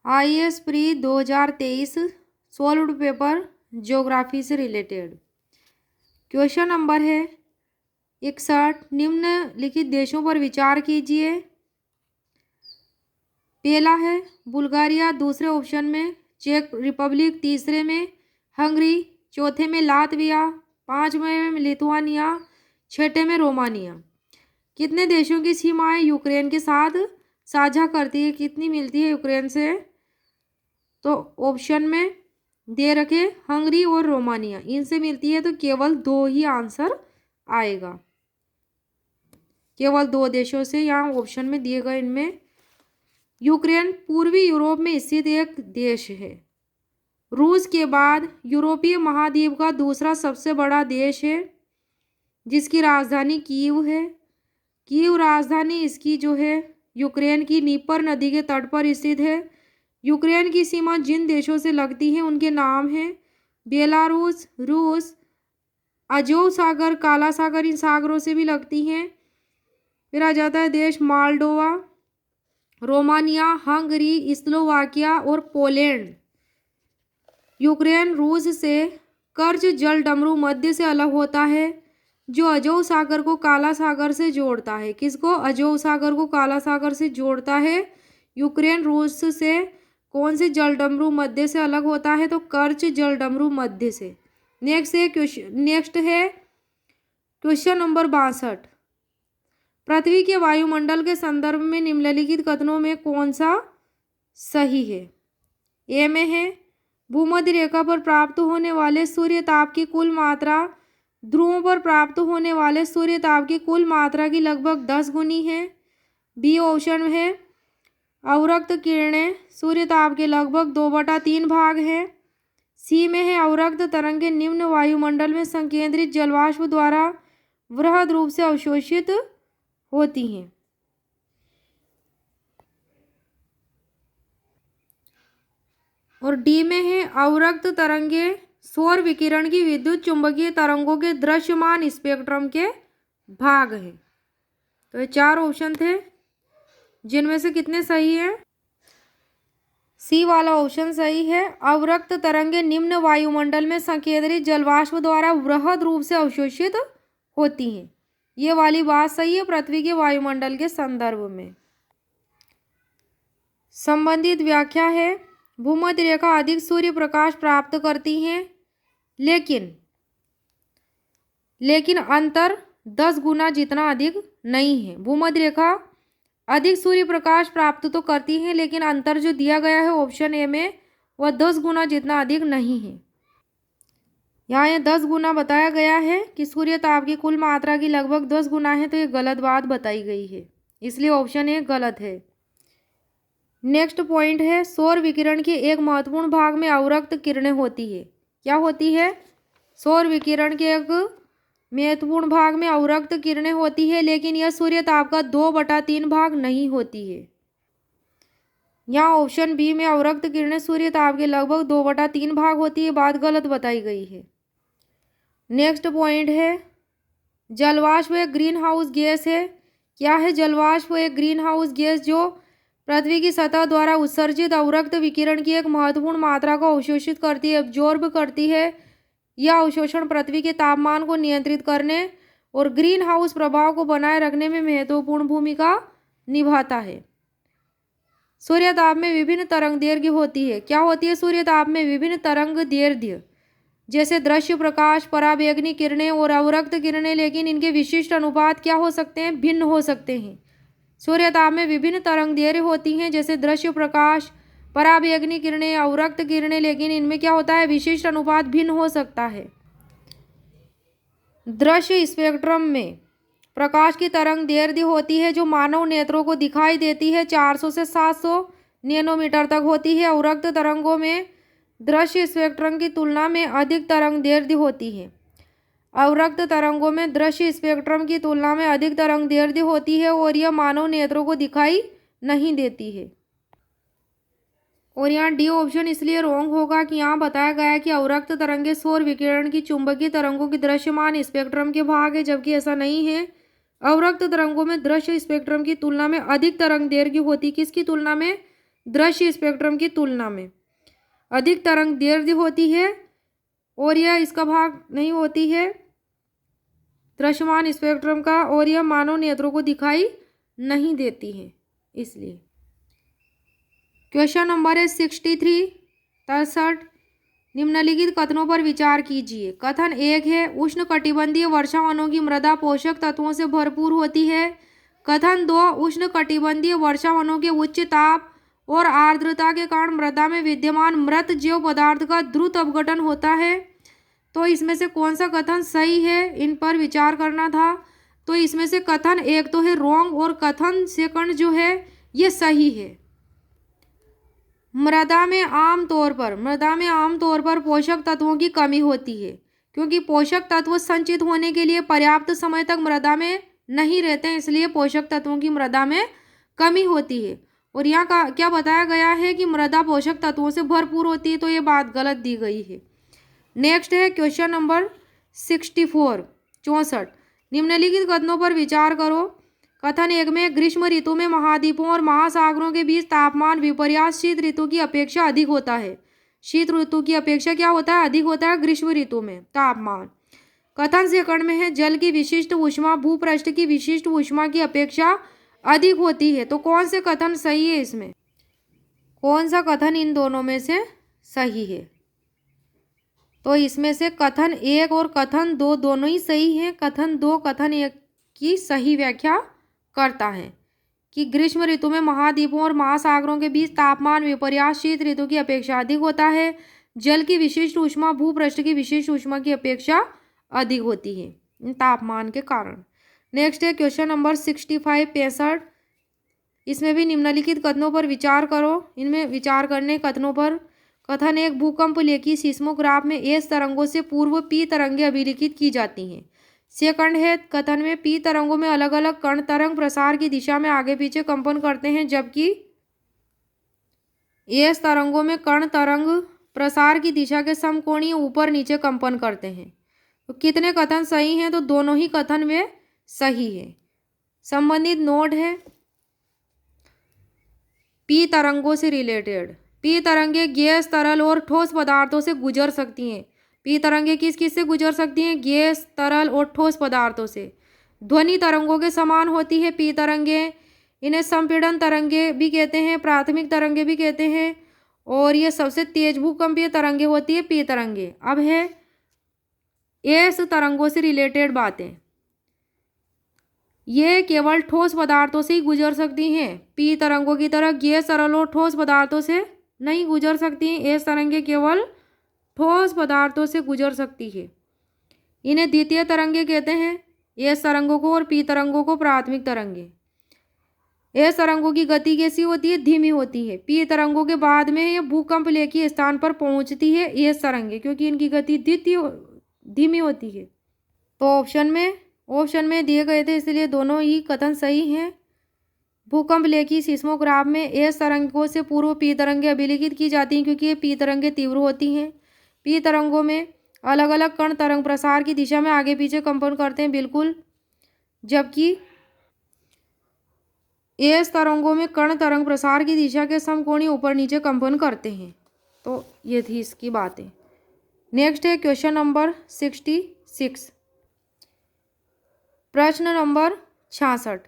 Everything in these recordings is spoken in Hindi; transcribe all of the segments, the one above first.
IAS pre 2023 solved paper geography से रिलेटेड। क्वेश्चन नंबर है 61। निम्नलिखित देशों पर विचार कीजिए। पहला है बुल्गारिया, दूसरे ऑप्शन में चेक रिपब्लिक, तीसरे में हंगरी, चौथे में लातविया, पांचवें में लिथुआनिया, छठे में रोमानिया। कितने देशों की सीमाएं यूक्रेन के साथ साझा करती है, कितनी मिलती है यूक्रेन से? तो ऑप्शन में दे रखे हंगरी और रोमानिया, इनसे मिलती है, तो केवल दो ही आंसर आएगा। केवल दो देशों से यहाँ ऑप्शन में दिए गए इनमें। यूक्रेन पूर्वी यूरोप में स्थित एक देश है। रूस के बाद यूरोपीय महाद्वीप का दूसरा सबसे बड़ा देश है, जिसकी राजधानी कीव है। कीव राजधानी इसकी जो है यूक्रेन की नीपर नदी के तट पर स्थित है। यूक्रेन की सीमा जिन देशों से लगती है उनके नाम हैं बेलारूस, रूस, अजोव सागर, काला सागर, इन सागरों से भी लगती हैं। फिर आ जाता है देश माल्डोवा, रोमानिया, हंगरी, स्लोवाकिया और पोलैंड। यूक्रेन रूस से कर्ज जल डमरू मध्य से अलग होता है, जो अजोव सागर को काला सागर से जोड़ता है। किसको? अजोव सागर को काला सागर से जोड़ता है। यूक्रेन रूस से कौन से जल डमरू मध्य से अलग होता है? तो कर्ज जल डमरू मध्य से। नेक्स्ट है क्वेश्चन नंबर 62। पृथ्वी के वायुमंडल के संदर्भ में निम्नलिखित कथनों में कौन सा सही है? ए में है भूमध्य रेखा पर प्राप्त होने वाले सूर्य ताप की कुल मात्रा ध्रुवों पर प्राप्त होने वाले सूर्य ताप की कुल मात्रा की लगभग 10 गुनी है। बी ऑप्शन है अवरक्त किरणें सूर्य ताप के लगभग 2/3 भाग है। सी में है अवरक्त तरंगें निम्न वायुमंडल में संकेंद्रित जलवाष्प द्वारा वृहद रूप से अवशोषित होती हैं। और डी में है अवरक्त तरंगें सौर विकिरण की विद्युत चुंबकीय तरंगों के दृश्यमान स्पेक्ट्रम के भाग हैं। तो ये चार ऑप्शन थे, जिनमें से कितने सही हैं? सी वाला ऑप्शन सही है। अवरक्त तरंगें निम्न वायुमंडल में संकेंद्रित जलवाष्प द्वारा वृहद रूप से अवशोषित होती हैं। ये वाली बात सही है पृथ्वी के वायुमंडल के संदर्भ में। संबंधित व्याख्या है भूमध्य रेखा अधिक सूर्य प्रकाश प्राप्त करती हैं, लेकिन अंतर 10 गुना जितना अधिक नहीं है। भूमध्य रेखा अधिक सूर्य प्रकाश प्राप्त तो करती है, लेकिन अंतर जो दिया गया है ऑप्शन ए में वह 10 गुना जितना अधिक नहीं है। यहाँ ये 10 गुना बताया गया है कि सूर्य ताप की कुल मात्रा की लगभग 10 गुना है, तो ये गलत बात बताई गई है, इसलिए ऑप्शन ए गलत है। नेक्स्ट पॉइंट है सौर विकिरण के एक महत्वपूर्ण भाग में अवरक्त किरणें होती है। क्या होती है? सौर विकिरण के एक महत्वपूर्ण भाग में अवरक्त किरणें होती है, लेकिन यह सूर्य ताप का 2/3 भाग नहीं होती है। यहाँ ऑप्शन बी में अवरक्त किरणें सूर्य ताप के लगभग 2/3 भाग होती है, बात गलत बताई गई है। नेक्स्ट पॉइंट है जलवाष्प एक ग्रीन हाउस गैस है। क्या है जलवाष्प? एक ग्रीन हाउस गैस जो पृथ्वी की सतह द्वारा उत्सर्जित अवरक्त विकिरण की एक महत्वपूर्ण मात्रा को अवशोषित करती है, एब्जॉर्ब करती है। यह अवशोषण पृथ्वी के तापमान को नियंत्रित करने और ग्रीन हाउस प्रभाव को बनाए रखने में महत्वपूर्ण भूमिका निभाता है। सूर्य ताप में विभिन्न तरंग दैर्घ्य होती है। क्या होती है? सूर्य ताप में विभिन्न तरंग दैर्घ्य, जैसे दृश्य प्रकाश, पराबैंगनी किरणें और अवरक्त किरणें, लेकिन इनके विशिष्ट अनुपात क्या हो सकते हैं? भिन्न हो सकते हैं। सूर्य ताप में विभिन्न तरंग दैर्घ्य होती हैं, जैसे दृश्य प्रकाश, पराबैंगनी किरणें, अवरक्त किरणें, लेकिन इनमें क्या होता है? विशिष्ट अनुपात भिन्न हो सकता है। दृश्य स्पेक्ट्रम में प्रकाश की तरंग दैर्घ्य होती है जो मानव नेत्रों को दिखाई देती है 400 से 700 नैनोमीटर तक होती है। अवरक्त तरंगों में दृश्य स्पेक्ट्रम की तुलना में अधिक तरंग दैर्घ्य होती है। अवरक्त तरंगों में दृश्य स्पेक्ट्रम की तुलना में अधिक तरंग दैर्घ्य होती है और यह मानव नेत्रों को दिखाई नहीं देती है। और यहाँ डी ऑप्शन इसलिए रॉन्ग होगा कि यहाँ बताया गया है कि अवरक्त तरंगें सौर विकिरण की चुंबकीय तरंगों की दृश्यमान स्पेक्ट्रम के भाग है, जबकि ऐसा नहीं है। अवरक्त तरंगों में दृश्य स्पेक्ट्रम की तुलना में अधिक तरंग दैर्घ्य होती। किसकी तुलना में? दृश्य स्पेक्ट्रम की तुलना में। अधिक तरंग दैर्ध्य होती है और यह इसका भाग नहीं होती है दृश्यमान स्पेक्ट्रम का, और यह मानव नेत्रों को दिखाई नहीं देती है इसलिए। क्वेश्चन नंबर है 63 63। निम्नलिखित कथनों पर विचार कीजिए। कथन 1 है उष्णकटिबंधीय वर्षावनों की मृदा पोषक तत्वों से भरपूर होती है। कथन 2 उष्णकटिबंधीय वर्षावनों के उच्च ताप और आर्द्रता के कारण मृदा में विद्यमान मृत जैव पदार्थ का द्रुत अपघटन होता है। तो इसमें से कौन सा कथन सही है, इन पर विचार करना था। तो इसमें से कथन 1 तो है रॉन्ग और कथन सेकंड जो है ये सही है। मृदा में आमतौर पर पोषक तत्वों की कमी होती है, क्योंकि पोषक तत्व संचित होने के लिए पर्याप्त समय तक मृदा में नहीं रहते हैं, इसलिए पोषक तत्वों की मृदा में कमी होती है। और यहाँ का क्या बताया गया है कि मृदा पोषक तत्वों से भरपूर होती है, तो ये बात गलत दी गई है। नेक्स्ट है क्वेश्चन नंबर 64 64। निम्नलिखित कथनों पर विचार करो। कथन 1 में ग्रीष्म ऋतु में महाद्वीपों और महासागरों के बीच तापमान विपर्यास शीत ऋतु की अपेक्षा अधिक होता है। शीत ऋतु की अपेक्षा क्या होता है, अधिक होता है ग्रीष्म ऋतु में तापमान। कथन सेकंड में है जल की विशिष्ट ऊष्मा भूपृष्ठ की विशिष्ट ऊष्मा की अपेक्षा अधिक होती है। तो कौन से कथन सही है, इसमें कौन सा कथन इन दोनों में से सही है? तो इसमें से कथन 1 और कथन 2 दोनों ही सही हैं। कथन 2 कथन 1 की सही व्याख्या करता है कि ग्रीष्म ऋतु में महाद्वीपों और महासागरों के बीच तापमान विपर्यास शीत ऋतु की अपेक्षा अधिक होता है। जल की विशिष्ट ऊष्मा भूपृष्ठ की विशिष्ट ऊष्मा की अपेक्षा अधिक होती है तापमान के कारण। नेक्स्ट है क्वेश्चन नंबर 65 65। इसमें भी निम्नलिखित कथनों पर विचार करो। इनमें विचार करने कथनों पर। कथन 1 भूकंप लेखी सीस्मोग्राफ में एस तरंगों से पूर्व पी तरंगें अभिलिखित की जाती हैं। सेकंड है कथन में पी तरंगों में अलग अलग कण तरंग प्रसार की दिशा में आगे पीछे कंपन करते हैं, जबकि एस तरंगों में कण तरंग प्रसार की दिशा के समकोणीय ऊपर नीचे कंपन करते हैं। तो कितने कथन सही हैं? तो दोनों ही कथन में सही है। संबंधित नोट है पी तरंगों से रिलेटेड। पी तरंगे गैस तरल और ठोस पदार्थों से गुजर सकती हैं। पी तरंगे किस किस से गुजर सकती हैं? गैस तरल और ठोस पदार्थों से। ध्वनि तरंगों के समान होती है पी तरंगे। इन्हें संपीड़न तरंगे भी कहते हैं, प्राथमिक तरंगे भी कहते हैं, और ये सबसे तेज भूकंपीय तरंगे होती है पी तरंगे। अब है एस तरंगों से रिलेटेड बातें। ये केवल ठोस पदार्थों से ही गुजर सकती हैं। पी तरंगों की तरह गैस तरल और ठोस पदार्थों से नहीं गुजर सकती हैं। एस तरंगे केवल ठोस पदार्थों से गुजर सकती है। इन्हें द्वितीय तरंगे कहते हैं, एस तरंगों को, और पी तरंगों को प्राथमिक तरंगे। एस तरंगों की गति कैसी होती है? धीमी होती है। पी तरंगों के बाद में ये भूकंप लेखी स्थान पर पहुंचती है एस तरंगे, क्योंकि इनकी गति धीमी होती है। तो ऑप्शन में दिए गए थे, इसलिए दोनों ही कथन सही हैं। भूकंप लेखी सीस्मोग्राफ में एस तरंगों से पूर्व पी तरंगें अभिलिखित की जाती हैं, क्योंकि ये पी तरंगें तीव्र होती हैं। पी तरंगों में अलग अलग कण तरंग प्रसार की दिशा में आगे पीछे कंपन करते हैं, बिल्कुल, जबकि एस तरंगों में कण तरंग प्रसार की दिशा के समकोणीय ऊपर नीचे कंपन करते हैं। तो ये थी इसकी बातें। नेक्स्ट है क्वेश्चन नंबर 66। प्रश्न नंबर 66।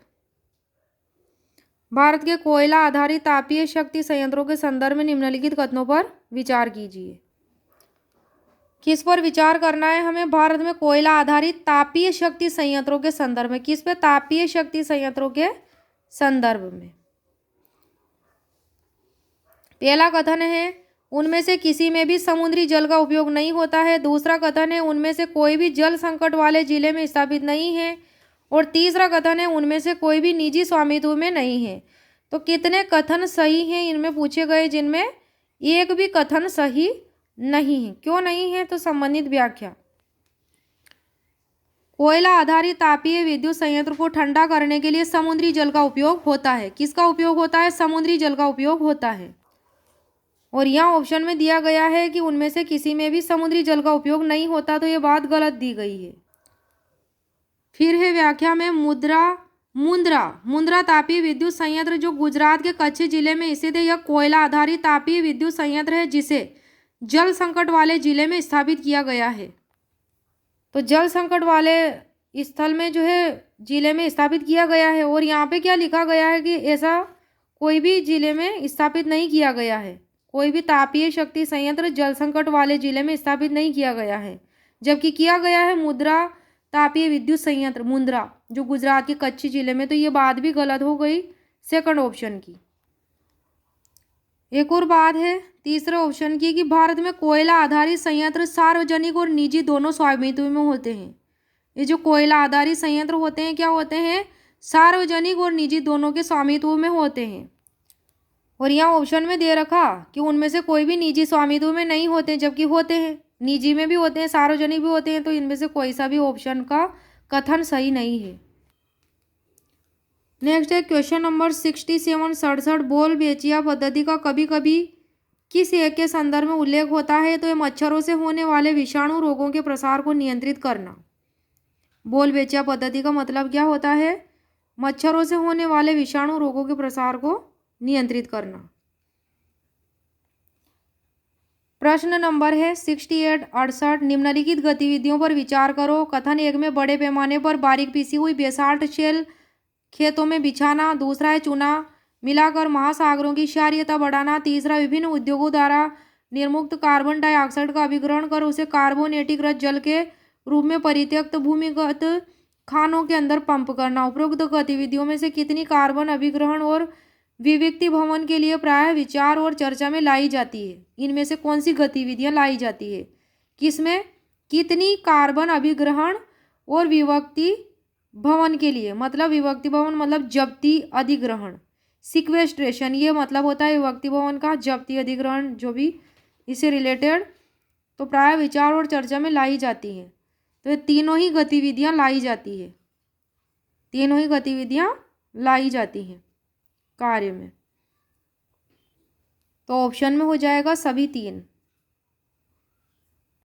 भारत के कोयला आधारित तापीय शक्ति संयंत्रों के संदर्भ में निम्नलिखित कथनों पर विचार कीजिए। किस पर विचार करना है हमें? भारत में कोयला आधारित तापीय शक्ति संयंत्रों के संदर्भ में। किस पे? तापीय शक्ति संयंत्रों के संदर्भ में। पहला कथन है उनमें से किसी में भी समुद्री जल का उपयोग नहीं होता है। दूसरा कथन है उनमें से कोई भी जल संकट वाले जिले में स्थापित नहीं है। और तीसरा कथन है उनमें से कोई भी निजी स्वामित्व में नहीं है। तो कितने कथन सही हैं इनमें पूछे गए, जिनमें एक भी कथन सही नहीं है। क्यों नहीं है? तो संबंधित व्याख्या। कोयला आधारित तापीय विद्युत संयंत्र को ठंडा करने के लिए समुद्री जल का उपयोग होता है। किसका उपयोग होता है? समुद्री जल का उपयोग होता है। और यहाँ ऑप्शन में दिया गया है कि उनमें से किसी में भी समुद्री जल का उपयोग नहीं होता, तो ये बात गलत दी गई है। फिर है व्याख्या में मुद्रा मुंद्रा, मुंद्रा तापीय विद्युत संयंत्र जो गुजरात के कच्छ जिले में स्थित है, यह कोयला आधारित तापीय विद्युत संयंत्र है जिसे जल संकट वाले जिले में स्थापित किया गया है। तो जल संकट वाले स्थल में जो है जिले में स्थापित किया गया है। और यहाँ पे क्या लिखा गया है कि ऐसा कोई भी जिले में स्थापित नहीं किया गया है, कोई भी तापीय शक्ति संयंत्र जल संकट वाले जिले में स्थापित नहीं किया गया है, जबकि किया गया है मुद्रा तापीय विद्युत संयंत्र मुंद्रा जो गुजरात के कच्छ जिले में। तो ये बात भी गलत हो गई सेकंड ऑप्शन की। एक और बात है तीसरे ऑप्शन की कि भारत में कोयला आधारित संयंत्र सार्वजनिक और निजी दोनों स्वामित्व में होते हैं। ये जो कोयला आधारित संयंत्र होते हैं क्या होते हैं, सार्वजनिक और निजी दोनों के स्वामित्व में होते हैं। और यहाँ ऑप्शन में दे रखा कि उनमें से कोई भी निजी स्वामित्व में नहीं होते, जबकि होते हैं, निजी में भी होते हैं, सार्वजनिक भी होते हैं। तो इनमें से कोई सा भी ऑप्शन का कथन सही नहीं है। नेक्स्ट है क्वेश्चन नंबर 67 बोल बेचिया पद्धति का कभी कभी किस एक के संदर्भ में उल्लेख होता है। तो ये मच्छरों से होने वाले विषाणु रोगों के प्रसार को नियंत्रित करना। बोल बेचिया पद्धति का मतलब क्या होता है, मच्छरों से होने वाले विषाणु रोगों के प्रसार को नियंत्रित करना। प्रश्न नंबर है 68 निम्नलिखित गतिविधियों पर विचार करो। कथन 1 में बड़े पैमाने पर बारीक पीसी हुई बेसाल्ट शेल खेतों में बिछाना। दूसरा है चूना मिलाकर महासागरों की क्षारीयता बढ़ाना। तीसरा विभिन्न उद्योगों द्वारा निर्मुक्त कार्बन डाइऑक्साइड का अभिग्रहण कर उसे कार्बोनेटिक रस जल के रूप में परित्यक्त भूमिगत खानों के अंदर पंप करना। उपरोक्त गतिविधियों में से कितनी कार्बन अभिग्रहण और विविक्ति भवन के लिए प्रायः विचार और चर्चा में लाई जाती है। इनमें से कौन सी गतिविधियां लाई जाती है, किसमें कितनी कार्बन अभिग्रहण और विभक्ति भवन के लिए, मतलब विभक्ति भवन मतलब जब्ती अधिग्रहण। सिक्वेस्ट्रेशन ये मतलब होता है विभक्ति भवन का, जब्ती अधिग्रहण जो भी इससे रिलेटेड, तो प्रायः विचार और चर्चा में लाई जाती है। तो ये तीनों ही गतिविधियां लाई जाती है, तीनों ही गतिविधियां लाई जाती हैं कार्य में। तो ऑप्शन में हो जाएगा सभी तीन।